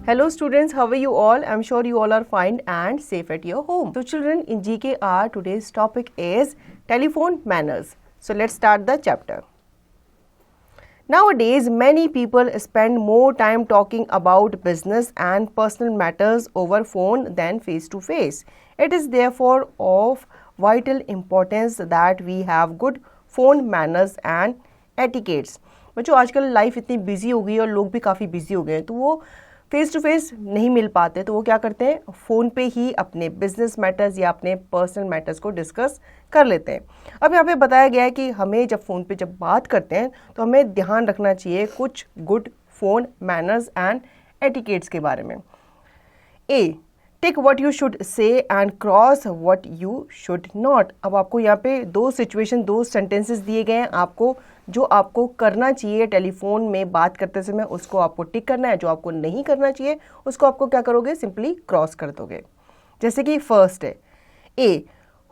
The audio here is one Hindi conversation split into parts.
Hello students, how are you all? I'm sure you all are fine and safe at your home. So children, in GKR today's topic is telephone manners. So let's start the chapter. Nowadays, many people spend more time talking about business and personal matters over phone than face to face. It is therefore of vital importance that we have good phone manners and etiquettes. बच्चों आजकल लाइफ इतनी बिजी हो गई है और लोग भी काफ़ी बिजी हो गए हैं, तो वो फेस टू फेस नहीं मिल पाते, तो वो क्या करते हैं, फ़ोन पे ही अपने बिजनेस मैटर्स या अपने पर्सनल मैटर्स को डिस्कस कर लेते हैं. अब यहाँ पे बताया गया है कि हमें जब फ़ोन पे जब बात करते हैं तो हमें ध्यान रखना चाहिए कुछ good phone manners and etiquettes के बारे में. A, tick what you should say and cross what you should not. अब आपको यहाँ पे दो सिचुएशन, दो सेंटेंसेस दिए गए हैं. आपको जो आपको करना चाहिए टेलीफोन में बात करते समय उसको आपको टिक करना है, जो आपको नहीं करना चाहिए उसको आपको क्या करोगे, सिंपली क्रॉस कर दोगे. जैसे कि फर्स्ट है A,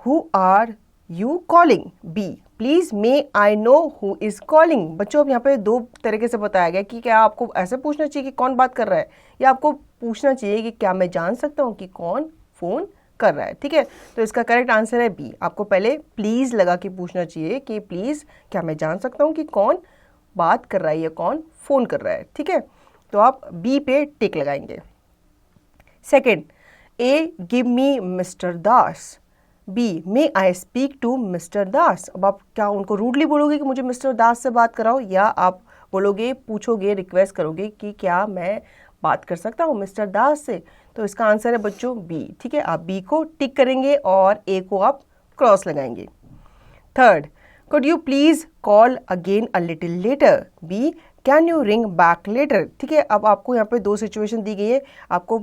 who are you calling. B, please may I know who is calling. बच्चों अब यहाँ पे दो तरीके से बताया गया कि क्या आपको ऐसे पूछना चाहिए कि कौन बात कर रहा है, या आपको पूछना चाहिए कि क्या मैं जान सकता हूँ कि कौन फोन कर रहा है. ठीक है, तो इसका करेक्ट आंसर है बी. आपको पहले प्लीज लगा के पूछना चाहिए कि प्लीज क्या मैं जान सकता हूँ कि कौन बात कर रहा है या कौन फोन कर रहा है. ठीक है, तो आप बी पे टिक लगाएंगे. Second, A, give me mister Das. B, may I speak to mister Das. अब आप क्या उनको रूडली बोलोगे कि मुझे मिस्टर दास से बात कराओ, या आप बोलोगे, पूछोगे, रिक्वेस्ट करोगे कि क्या मैं बात कर सकता हूँ मिस्टर दास से. तो इसका आंसर है बच्चों बी. ठीक है, आप बी को टिक करेंगे और ए को आप क्रॉस लगाएंगे. Third, could you please call again a little later. B, can you ring back later. ठीक है, अब आपको यहाँ पे दो सिचुएशन दी गई है. आपको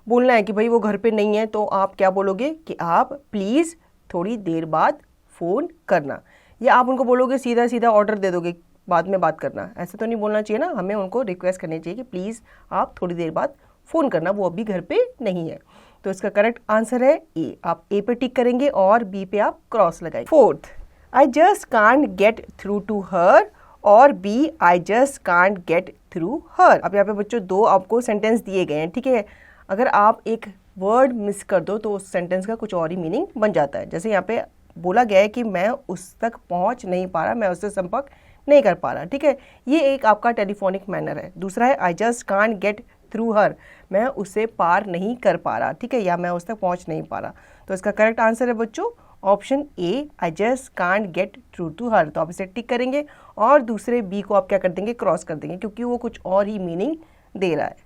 बोलना है कि भाई वो घर पे नहीं है, तो आप क्या बोलोगे कि आप प्लीज़ थोड़ी देर बाद फ़ोन करना, या आप उनको बोलोगे सीधा सीधा ऑर्डर दे दोगे बाद में बात करना. ऐसे तो नहीं बोलना चाहिए ना, हमें उनको रिक्वेस्ट करनी चाहिए कि प्लीज़ आप थोड़ी देर बाद फ़ोन करना, वो अभी घर पे नहीं है. तो इसका करेक्ट आंसर है ए. आप ए पे टिक करेंगे और बी पे आप क्रॉस लगाएंगे. Fourth, I just can't get through to her, और B, I just can't get through her. अब यहाँ पे बच्चों दो आपको सेंटेंस दिए गए हैं. ठीक है, अगर आप एक वर्ड मिस कर दो तो उस सेंटेंस का कुछ और ही मीनिंग बन जाता है. जैसे यहाँ पे बोला गया है कि मैं उस तक पहुँच नहीं पा रहा, मैं उससे संपर्क नहीं कर पा रहा. ठीक है, ये एक आपका टेलीफोनिक मैनर है. दूसरा है I just can't get through her, मैं उससे पार नहीं कर पा रहा. ठीक है, या मैं उस तक पहुँच नहीं पा रहा. तो इसका करेक्ट आंसर है बच्चों option A, I just can't get through to her. तो आप इसे टिक करेंगे और दूसरे बी को आप क्या कर देंगे, क्रॉस कर देंगे, क्योंकि वो कुछ और ही मीनिंग दे रहा है.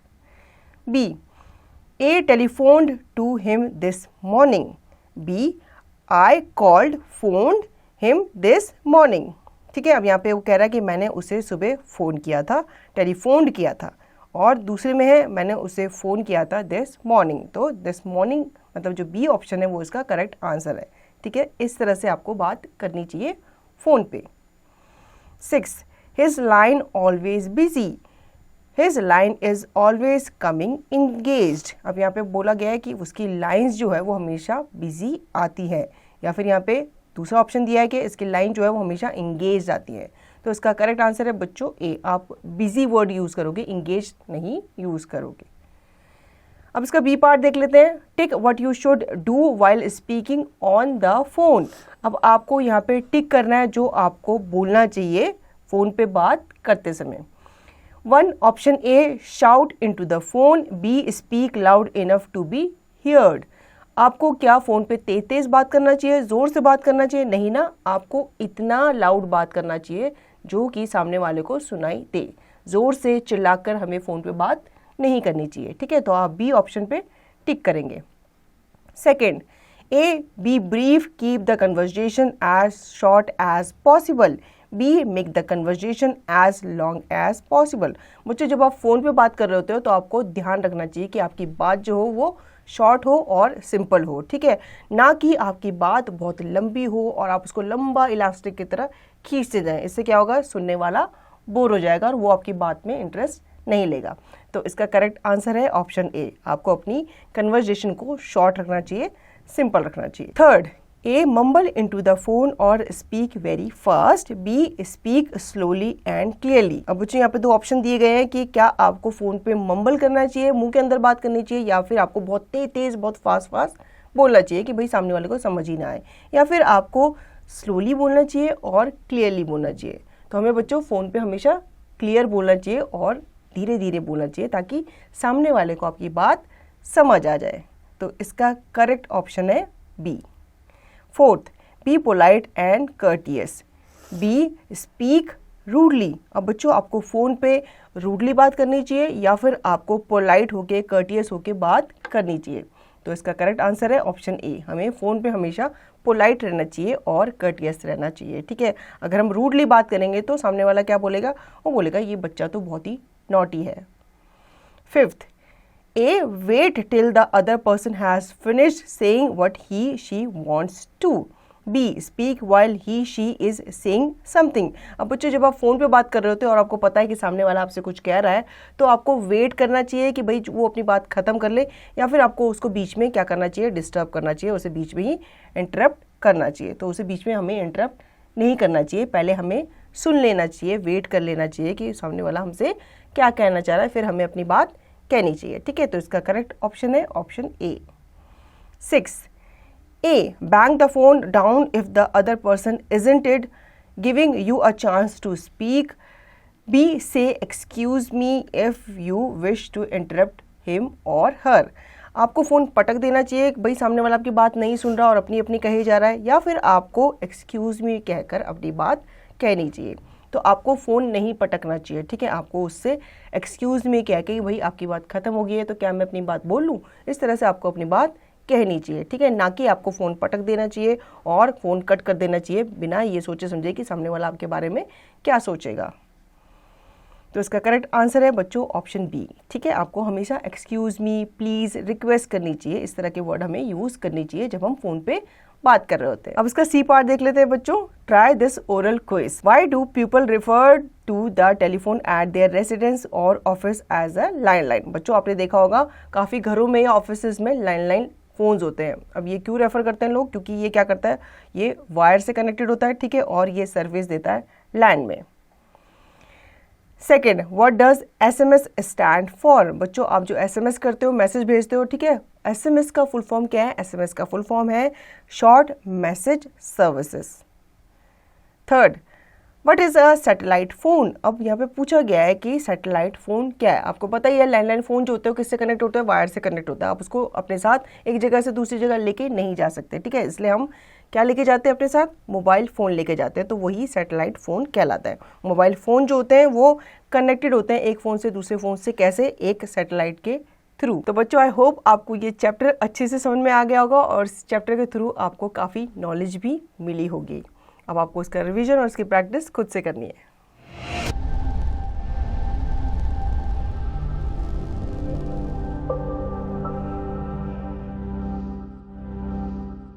B, A telephoned to him this morning. B, I called phoned him this morning. ठीक है, अब यहाँ पे वो कह रहा है कि मैंने उसे सुबह फ़ोन किया था, टेलीफोन्ड किया था, और दूसरे में है मैंने उसे फ़ोन किया था दिस मॉर्निंग. तो दिस मॉर्निंग मतलब जो बी ऑप्शन है वो इसका करेक्ट आंसर है. ठीक है, इस तरह से आपको बात करनी चाहिए फ़ोन पे. 6, his line always busy. His line is always coming engaged. अब यहाँ पे बोला गया है कि उसकी लाइंस जो है वो हमेशा बिजी आती है, या फिर यहाँ पे दूसरा ऑप्शन दिया है कि इसकी लाइन जो है वो हमेशा इंगेज आती है. तो इसका करेक्ट आंसर है बच्चों ए. आप बिजी वर्ड यूज़ करोगे, इंगेज नहीं यूज़ करोगे. अब इसका बी पार्ट देख लेते हैं. Tick what you should do while speaking on the phone. अब आपको यहाँ पे टिक करना है जो आपको बोलना चाहिए फ़ोन पे बात करते समय. 1, option A, shout into the phone. B, speak loud enough to be heard. आपको क्या फ़ोन पे तेज तेज बात करना चाहिए, ज़ोर से बात करना चाहिए? नहीं ना, आपको इतना लाउड बात करना चाहिए जो कि सामने वाले को सुनाई दे. ज़ोर से चिल्लाकर हमें फ़ोन पे बात नहीं करनी चाहिए. ठीक है, तो आप बी ऑप्शन पे टिक करेंगे. Second, A, be brief, keep the conversation as short as possible. B, make the conversation as long as possible. बच्चों जब आप फ़ोन पे बात कर रहे होते हो तो आपको ध्यान रखना चाहिए कि आपकी बात जो हो वो शॉर्ट हो और सिंपल हो. ठीक है, ना कि आपकी बात बहुत लंबी हो और आप उसको लंबा इलास्टिक की तरह खींचते जाएं. इससे क्या होगा, सुनने वाला बोर हो जाएगा और वो आपकी बात में इंटरेस्ट नहीं लेगा. तो इसका करेक्ट आंसर है ऑप्शन ए. आपको अपनी कन्वर्जेशन को शॉर्ट रखना चाहिए, सिंपल रखना चाहिए. Third, A. Mumble into the phone or speak very fast. B. Speak slowly and clearly. अब बच्चों यहाँ पे दो ऑप्शन दिए गए हैं कि क्या आपको फ़ोन पे मम्बल करना चाहिए, मुंह के अंदर बात करनी चाहिए, या फिर आपको बहुत तेज बहुत फास्ट बोलना चाहिए कि भाई सामने वाले को समझ ही ना आए, या फिर आपको स्लोली बोलना चाहिए और क्लियरली बोलना चाहिए। तो हमें बच्चों फ़ोन पे हमेशा क्लियर बोलना चाहिए और धीरे धीरे बोलना चाहिए ताकि सामने वाले को आपकी बात समझ आ जाए। तो इसका करेक्ट ऑप्शन है B. Fourth, be polite and courteous. B, speak rudely. अब बच्चों आपको फ़ोन पे रूडली बात करनी चाहिए या फिर आपको पोलाइट होके कर्टियस होके बात करनी चाहिए। तो इसका करेक्ट आंसर है ऑप्शन ए। हमें फ़ोन पे हमेशा पोलाइट रहना चाहिए और कर्टियस रहना चाहिए, ठीक है। अगर हम रूडली बात करेंगे तो सामने वाला क्या बोलेगा, वो बोलेगा ये बच्चा तो बहुत ही नॉटी है। Fifth, A. Wait till the other person has finished saying what he she wants to. B. Speak while he she is saying something. अब बच्चों जब आप फ़ोन पे बात कर रहे होते हो और आपको पता है कि सामने वाला आपसे कुछ कह रहा है तो आपको वेट करना चाहिए कि भाई वो अपनी बात ख़त्म कर ले, या फिर आपको उसको बीच में क्या करना चाहिए, डिस्टर्ब करना चाहिए, उसे बीच में ही इंटरप्ट करना चाहिए। तो उसे बीच में हमें इंटरप्ट नहीं करना चाहिए, पहले हमें सुन लेना चाहिए, वेट कर लेना चाहिए कि सामने वाला हमसे क्या कहना चाह रहा है, फिर हमें अपनी बात कहनी चाहिए, ठीक है। तो इसका करेक्ट ऑप्शन है option A. 6. A. Bang the phone down if the other person isn't it giving you a chance to speak. B. Say excuse me if you wish to interrupt him or her. आपको फ़ोन पटक देना चाहिए, भाई सामने वाला आपकी बात नहीं सुन रहा और अपनी अपनी कहे जा रहा है, या फिर आपको एक्सक्यूज़ मी कहकर अपनी बात कहनी चाहिए। तो आपको फ़ोन नहीं पटकना चाहिए, ठीक है। आपको उससे एक्सक्यूज़ मी कह के भाई आपकी बात ख़त्म हो गई है तो क्या मैं अपनी बात बोल लूँ, इस तरह से आपको अपनी बात कहनी चाहिए, ठीक है। ना कि आपको फ़ोन पटक देना चाहिए और फ़ोन कट कर देना चाहिए बिना ये सोचे समझे कि सामने वाला आपके बारे में क्या सोचेगा। तो इसका करेक्ट आंसर है बच्चों ऑप्शन बी, ठीक है। आपको हमेशा एक्सक्यूज़ मी, प्लीज़, रिक्वेस्ट करनी चाहिए, इस तरह के वर्ड हमें यूज़ करनी चाहिए जब हम फ़ोन पे बात कर रहे होते हैं। अब इसका सी पार्ट देख लेते हैं बच्चों। Try this oral quiz. Why do people refer to the telephone at their residence और ऑफिस एज अ लैंडलाइन। बच्चों आपने देखा होगा काफ़ी घरों में या ऑफिस में लैंडलाइन फ़ोन्स होते हैं। अब ये क्यों रेफर करते हैं लोग, क्योंकि ये क्या करता है, ये वायर से कनेक्टेड होता है, ठीक है, और ये सर्विस देता है लैंड में। Second, what does SMS stand for. बच्चों आप जो SMS करते हो, मैसेज भेजते हो, ठीक है, SMS का फुल फॉर्म क्या है? SMS का फुल फॉर्म है short message services. Third, what is a satellite phone. अब यहाँ पे पूछा गया है कि सैटेलाइट फ़ोन क्या है। आपको पता ही है लैंडलाइन फ़ोन जो होते हैं किससे कनेक्ट होता है, वायर से कनेक्ट होता है। आप उसको अपने साथ एक जगह से दूसरी जगह लेके नहीं जा सकते, ठीक है, इसलिए हम क्या लेके जाते हैं अपने साथ, मोबाइल फ़ोन लेके जाते हैं, तो वही सैटेलाइट फ़ोन कहलाता है। मोबाइल फ़ोन जो होते हैं वो कनेक्टेड होते हैं एक फ़ोन से दूसरे फ़ोन से, कैसे, एक सैटेलाइट के थ्रू। तो बच्चों आई होप आपको ये चैप्टर अच्छे से समझ में आ गया होगा और इस चैप्टर के थ्रू आपको काफ़ी नॉलेज भी मिली होगी। अब आपको इसका रिवीजन और इसकी प्रैक्टिस खुद से करनी है।